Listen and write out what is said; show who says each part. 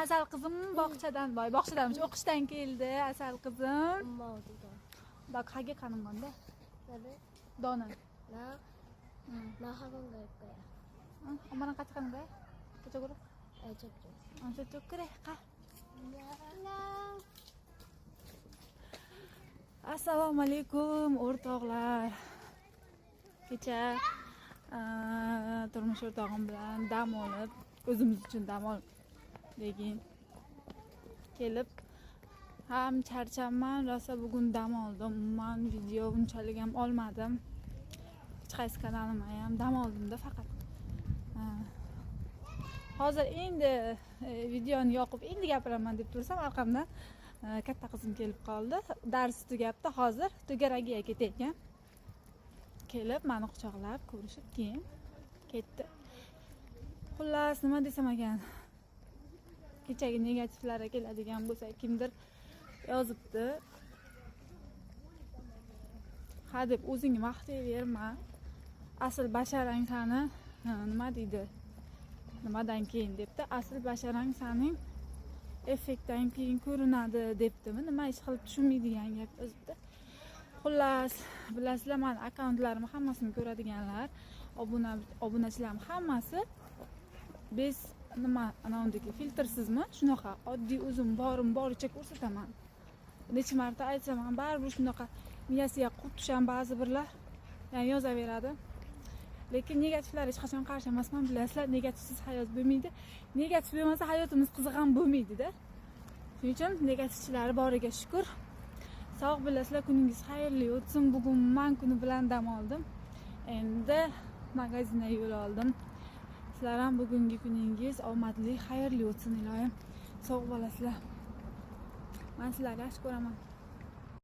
Speaker 1: Asal qizim bog'chadan bog'chadanchi o'qishdan keldi. Asal qizim. Da qayga qanimanda? Dona.
Speaker 2: Na hagan gaya.
Speaker 1: Mana qachqanda? Kecha ko'rib. Ancha to'kre qa. Assalomu alaykum o'rtoqlar. Kecha turmush o'rtog'im bilan dam olib, o'zimiz uchun dam olib lekin kelib ham charchabman, rosa bugun dam oldim. Men video unchalik ham olmadim. Hech qaysi kanalimga ham dam oldimda faqat. Hozir endi videoni yoqib endi gapiraman deb tursam, orqamdan katta qizim kelib qoldi. Dars tugabdi, hozir Tugaragiga ketayotgan. Kelib meni quchoqlab ko'rishib keyin ketdi. Xullas, nima desam ekan? Kechagi negativlarga keladigan bo'lsa, kimdir yozibdi. Ha deb o'zingni maqtayverma. Asl basharang sani nima deydi? Nimadan keyin debdi. Asl basharang saning effektdan keyin ko'rinadi debdimi? Nima ish qilib tushunmaydigan gap o'zida. Xullas, bilasizlar, men akkauntlarimni hammasini ko'radiganlar, obunachilarim hammasi biz nima anavdagi filtrsizmi? Shunaqa oddiy o'zim boricha ko'rsataman. Necha marta aytsam ham baribir shunaqa miyasiga qurt tushan ba'zi birlar yani yozaveradi. Lekin negativlar hech qachon qarshi emasman, bilasizlar, negativsiz hayot bo'lmaydi. Negativ bo'lmasa hayotimiz qiziq ham bo'lmaydi-da. Shuning uchun negativchilari boriga shukr. Sog' bilasizlar, kuningiz xayrli o'tsin. Bugun men kuni bilan dam oldim. Endi magazinga yo'l oldim. Sizlar ham bugungi kuningiz omadli, xayrli o'tsin iloyim. Sog' bo'lasizlar. Men sizlarni yaxshi ko'raman.